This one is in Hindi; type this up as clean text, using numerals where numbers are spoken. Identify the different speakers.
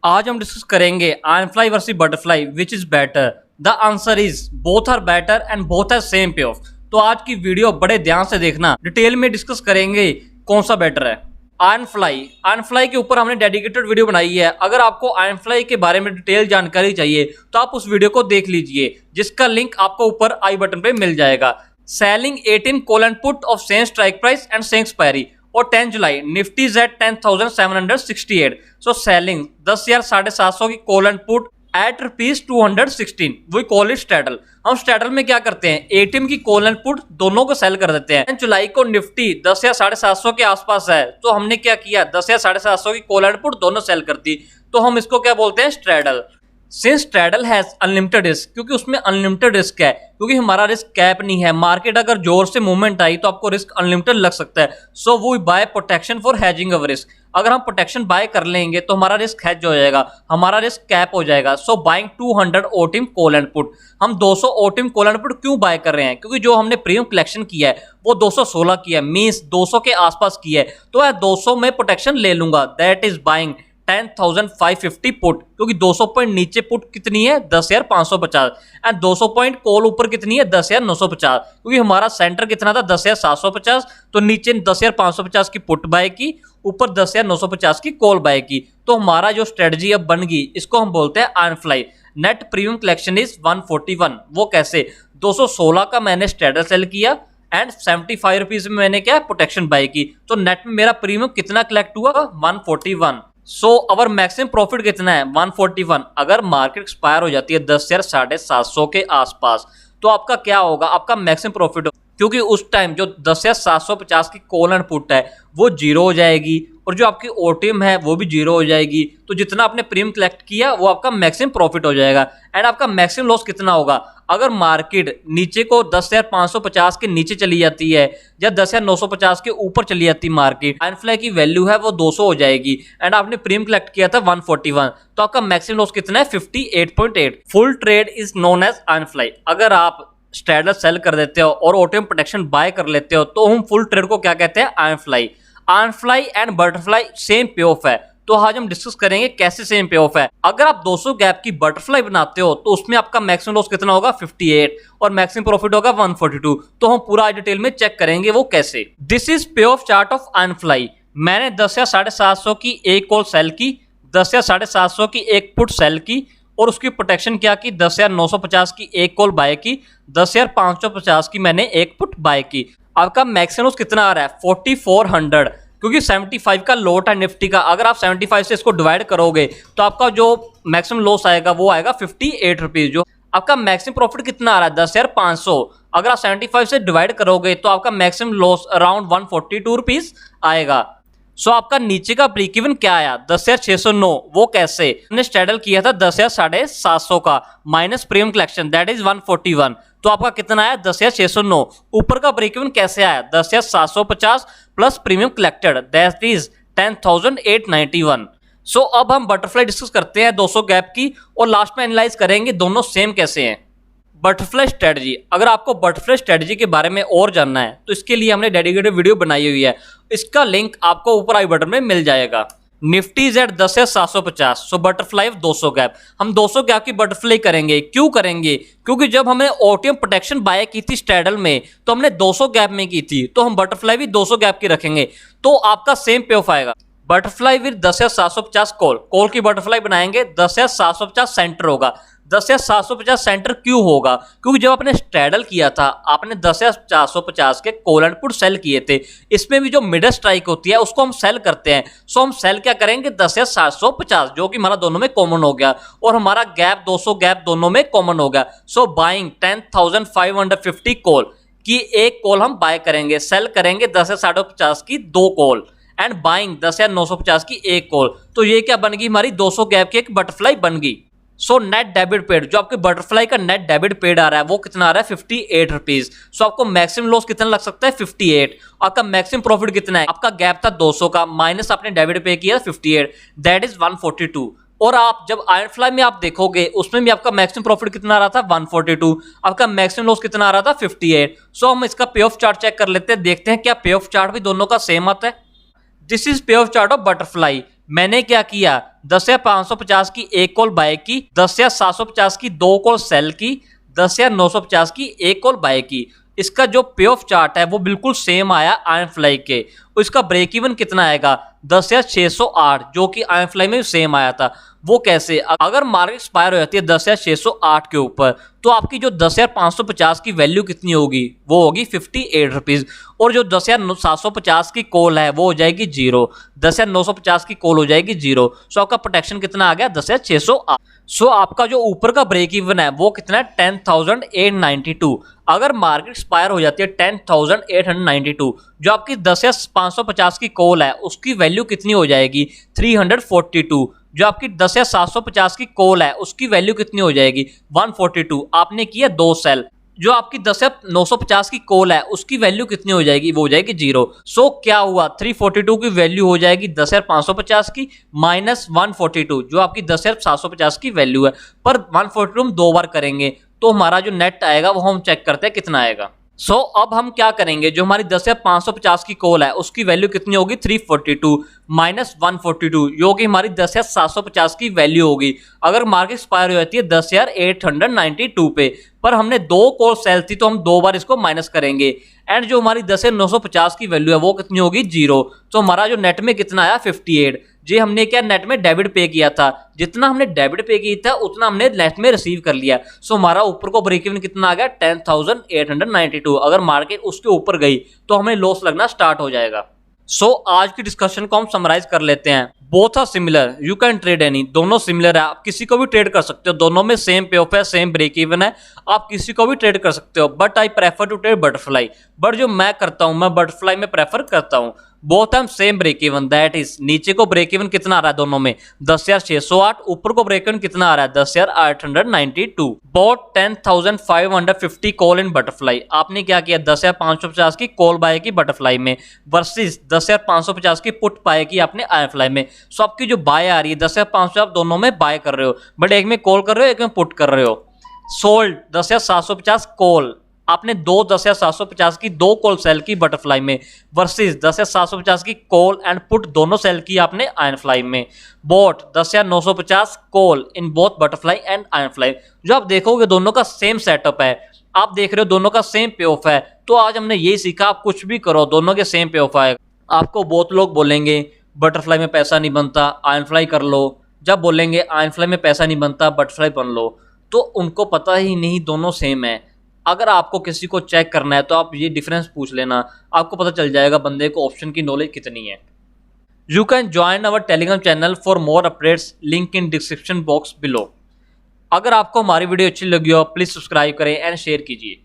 Speaker 1: आज हम डिस्कस करेंगे iron fly versus butterfly which is better. The answer is both are better and both are same payoff. तो आज की वीडियो बड़े ध्यान से देखना, डिटेल में डिस्कस करेंगे कौन सा बेटर है। आयरनफ्लाई के ऊपर हमने डेडिकेटेड वीडियो बनाई है। अगर आपको आयरनफ्लाई के बारे में डिटेल जानकारी चाहिए तो आप उस वीडियो को देख लीजिए, जिसका लिंक आपको ऊपर आई बटन पे मिल जाएगा। Selling 18 call and put of same strike price and same expiry और 10 July Nifty is at 10,768। So selling 10,750 की call and put at ₹216। We call it straddle. हम स्ट्रैडल में क्या करते हैं, एटीएम की कॉल एंड पुट दोनों को सेल कर देते हैं। 10 जुलाई को निफ्टी 10,750 के आसपास है, तो हमने क्या किया, 10,750 की कॉल एंड पुट दोनों सेल कर दी। तो हम इसको क्या बोलते हैं, straddle. Since straddle has unlimited risk, क्योंकि उसमें अनलिमिटेड रिस्क है, क्योंकि हमारा रिस्क कैप नहीं है। मार्केट अगर जोर से मूवमेंट आई तो आपको रिस्क अनलिमिटेड लग सकता है। So we buy protection for hedging our risk. अगर हम प्रोटेक्शन बाय कर लेंगे तो हमारा रिस्क हैज हो जाएगा, हमारा रिस्क कैप हो जाएगा। So buying 200 OTM call and put. हम 200 ओटिम कॉल एंड पुट क्यों बाय कर रहे हैं, क्योंकि जो हमने प्रीमियम कलेक्शन किया है वो 216 किया है, मींस 200 के आसपास किया है, तो मैं 200 में प्रोटेक्शन ले लूंगा। दैट इज बाइंग 10,550 पुट, क्योंकि 200 पॉइंट नीचे पुट कितनी है, 10,550 एंड 200 पॉइंट कॉल ऊपर कितनी है, 10,950। क्योंकि हमारा सेंटर कितना था, 10,750, तो नीचे 10,550 की पुट बाय की, ऊपर 10,950 की कॉल बाय की। तो हमारा जो स्ट्रेटजी अब बन गई, इसको हम बोलते हैं iron fly. Net premium collection is 141। वो कैसे, 216 का मैंने स्ट्रेडल सेल किया एंड 75 रुपीज में मैंने क्या प्रोटेक्शन बाय की, तो नेट में मेरा प्रीमियम कितना कलेक्ट हुआ, 141। सो अवर मैक्सिमम प्रॉफिट कितना है, 141। अगर मार्केट एक्सपायर हो जाती है 10,750 के आसपास, तो आपका क्या होगा, आपका मैक्सिमम प्रॉफिट हो, क्योंकि उस टाइम जो 10,750 की कॉल एंड पुट है वो जीरो हो जाएगी और जो आपकी ओटीएम है वो भी जीरो हो जाएगी। तो जितना आपने प्रीमियम कलेक्ट किया वो आपका मैक्सिमम प्रॉफिट हो जाएगा। एंड आपका मैक्सिमम लॉस कितना होगा, अगर मार्केट नीचे को 10,550 के नीचे चली जाती है या 10,950 के ऊपर चली जाती है मार्केट, आयरनफ्लाई की वैल्यू है वो 200 हो जाएगी एंड आपने प्रीमियम कलेक्ट किया था 141, तो आपका मैक्सिमम लॉस कितना है, 58.8। Full trade is known as iron fly. अगर आप स्ट्रैडल सेल कर देते हो और ओटीएम प्रोटेक्शन बाय कर लेते हो तो हम फुल ट्रेड को क्या कहते हैं, आयरनफ्लाई। आयरनफ्लाई एंड बटरफ्लाई सेम पे ऑफ है, तो आज हम डिस्कस करेंगे कैसे सेम पे ऑफ है। अगर आप 200 गैप की बटरफ्लाई बनाते हो तो उसमें आपका मैक्सिमम लॉस कितना होगा, 58 और मैक्सिमम प्रॉफिट होगा 142। तो हम पूरा डिटेल में चेक करेंगे वो कैसे। This is payoff chart of iron fly. मैंने 10,750 की एक कॉल सेल की, 10,750 की एक पुट सेल की और उसकी प्रोटेक्शन क्या की, 10,950 की एक कॉल बाय की, 10,550 की मैंने एक पुट बाय की। आपका मैक्सिमम लॉस कितना आ रहा है, 4,400, क्योंकि 75 का लोट है निफ्टी का। अगर आप 75 से इसको डिवाइड करोगे तो आपका जो मैक्सिमम लॉस आएगा वो आएगा 58 रुपीज। जो आपका मैक्सिमम प्रॉफिट कितना आ रहा है, 10,500। अगर आप 75 से डिवाइड करोगे तो आपका मैक्सिमम लॉस अराउंड 142 रुपीज आएगा। सो आपका नीचे का ब्रेक इवन क्या आया, 10,609। वो कैसे, हमने स्ट्रैडल किया था 10,750 का minus premium collection, that is 141। तो आपका कितना आया, 10,609। ऊपर का ब्रेक इवन कैसे आया, 10,750 plus premium collected, that is 10,891। सो अब हम बटरफ्लाई डिस्कस करते हैं 200 गैप की और लास्ट में एनालाइज करेंगे दोनों सेम कैसे हैं। Butterfly strategy. अगर आपको बटरफ्लाई स्ट्रेटजी के बारे में और जानना है तो इसके लिए हमने डेडिकेटेड वीडियो बनाई हुई है, इसका लिंक आपको ऊपर आई बटन में मिल जाएगा। Nifty is at 10,750, so butterfly 200 gap. हम 200 गैप की बटरफ्लाई करेंगे, क्यों करेंगे, क्योंकि जब हमने ओटीएम प्रोटेक्शन बाय की थी स्ट्रैडल में तो हमने 200 गैप में की थी, तो हम बटरफ्लाई भी 200 गैप की रखेंगे, तो आपका सेम पे ऑफ आएगा। बटरफ्लाई विद 10,750 कॉल की बटरफ्लाई बनाएंगे, 10,750 सेंटर होगा। 10,750 सेंटर क्यों होगा, क्योंकि जब आपने स्ट्रैडल किया था आपने 10,450 के कॉल एंड पुट सेल किए थे। इसमें भी जो मिडल स्ट्राइक होती है उसको हम सेल करते हैं। सो हम सेल क्या करेंगे, 10,750, जो कि हमारा दोनों में कॉमन हो गया और हमारा गैप 200 गैप दोनों में कॉमन हो गया। सो बाइंग 10,550 कॉल की एक कॉल हम बाय करेंगे, सेल करेंगे 10,750 की दो कॉल एंड बाइंग 10,950 की एक कॉल। तो ये क्या बन गई, हमारी 200 गैप की एक बटरफ्लाई बन गई। सो नेट डेबिट पेड, जो आपके बटरफ्लाई का नेट डेबिट पेड आ रहा है वो कितना आ रहा है, 58 रुपीज। सो आपको मैक्सिमम लॉस कितना लग सकता है, 58। आपका मैक्सिमम प्रॉफिट कितना है, आपका गैप था 200 का माइनस आपने डेबिट पे किया 58, दैट इज 142। और आप जब आयरनफ्लाई में आप देखोगे उसमें भी आपका मैक्सिमम प्रॉफिट कितना आ रहा था, 142। आपका मैक्सिमम लॉस कितना आ रहा था, 58। सो हम इसका पे ऑफ चार्ट चेक कर लेते हैं, देखते हैं क्या पे ऑफ चार्ट भी दोनों का सेम आता है। This is payoff chart of butterfly. मैंने क्या किया, 10,550 की एक कॉल बाय की, 10,750 की 2 कॉल सेल की, 10,950 की एक कॉल बाय की। इसका जो पे ऑफ चार्ट है वो बिल्कुल सेम आया आयरन फ्लाई के। इसका ब्रेक इवन कितना आएगा, 10,608, जो कि आयरन फ्लाई में सेम आया था। वो कैसे, अगर मार्केट एक्सपायर हो जाती है 10,608 के ऊपर, तो आपकी जो 10,550 की वैल्यू कितनी होगी, वो होगी 58 रुपीज। और जो 10,750 की कॉल है वो हो जाएगी 0, 10,950 की कॉल हो जाएगी 0। सो आपका प्रोटेक्शन कितना आ गया, 10,608। सो आपका जो ऊपर का ब्रेक इवन है वो कितना है, 10,892। अगर मार्केट एक्सपायर हो जाती है 10,892, जो आपकी 10,550 की कॉल है उसकी वैल्यू कितनी हो जाएगी, 342। जो आपकी 10,750 की कॉल है उसकी वैल्यू कितनी हो जाएगी, 142। आपने किया 2 सेल। जो आपकी 10,950 की कॉल है उसकी वैल्यू कितनी हो जाएगी, वो हो जाएगी 0। सो क्या हुआ, 342 की वैल्यू हो जाएगी 10,550 की माइनस 142, जो आपकी 10,750 की वैल्यू है। पर 142 हम 2 बार करेंगे तो हमारा जो नेट आएगा वो हम चेक करते हैं कितना आएगा। सो अब हम क्या करेंगे, जो हमारी 10,550 की कॉल है उसकी वैल्यू कितनी होगी, 342 माइनस 142, जो कि हमारी 10,750 की वैल्यू होगी अगर मार्केट एक्सपायर हो जाती है 10,892 पे। पर हमने 2 कॉल सेल थी तो हम 2 बार इसको माइनस करेंगे। एंड जो हमारी 10,950 की वैल्यू है वो कितनी होगी, 0। तो हमारा जो नेट में कितना आया, 58। जी हमने क्या नेट में डेबिट पे किया था, जितना हमने डेबिट पे किया था उतना हमने नेट में रिसीव कर लिया। सो हमारा ऊपर को ब्रेक इवन कितना आ गया, 10,892। अगर मार्केट उसके ऊपर गई तो हमें लॉस लगना स्टार्ट हो जाएगा। सो आज की डिस्कशन को हम समराइज कर लेते हैं। Both are similar, you can trade any. दोनों सिमिलर है, आप किसी को भी ट्रेड कर सकते हो। दोनों में सेम पे ऑफ है, सेम ब्रेक इवन है, आप किसी को भी ट्रेड कर सकते हो। But I prefer to trade butterfly. But जो मैं करता हूं, मैं बटरफ्लाई में प्रेफर करता हूं। Both am same break even, that is नीचे को ब्रेक इवन कितना आ रहा है दोनों में, 10,608। ऊपर को ब्रेक इवन कितना आ रहा है, 10,892। Bought 10,550 call in butterfly. आपने क्या किया, 10,550 की कॉल बाय की बटरफ्लाई में वर्सेस 10,550 की पुट बाय की आपने आयरन फ्लाई में। सो आपकी जो बाय आ रही है 10,500, आप दोनों में बाय कर रहे हो, बट एक में कॉल कर रहे हो, एक में पुट कर रहे हो। सोल्ड 10,750 कॉल, आपने 10,750 की 2 कॉल सेल की बटरफ्लाई में वर्सेस 10,750 की कॉल एंड पुट दोनों सेल की आपने आयरन फ्लाई में। Bought 10,950 call in both butterfly and iron fly. जो आप देखोगे दोनों का सेम सेटअप है, आप देख रहे हो दोनों का सेम पे ऑफ है। तो आज हमने यही सीखा, आप कुछ भी करो दोनों के सेम पे ऑफ आएगा। आपको बहुत लोग बोलेंगे बटरफ्लाई में पैसा नहीं बनता, आयरन फ्लाई कर लो। जब बोलेंगे आयरन फ्लाई में पैसा नहीं बनता, बटरफ्लाई बन लो, तो उनको पता ही नहीं दोनों सेम है। अगर आपको किसी को चेक करना है तो आप ये डिफरेंस पूछ लेना, आपको पता चल जाएगा बंदे को ऑप्शन की नॉलेज कितनी है। You can join our Telegram channel for more updates, link in description box below. अगर आपको हमारी वीडियो अच्छी लगी हो प्लीज सब्सक्राइब करें एंड शेयर कीजिए।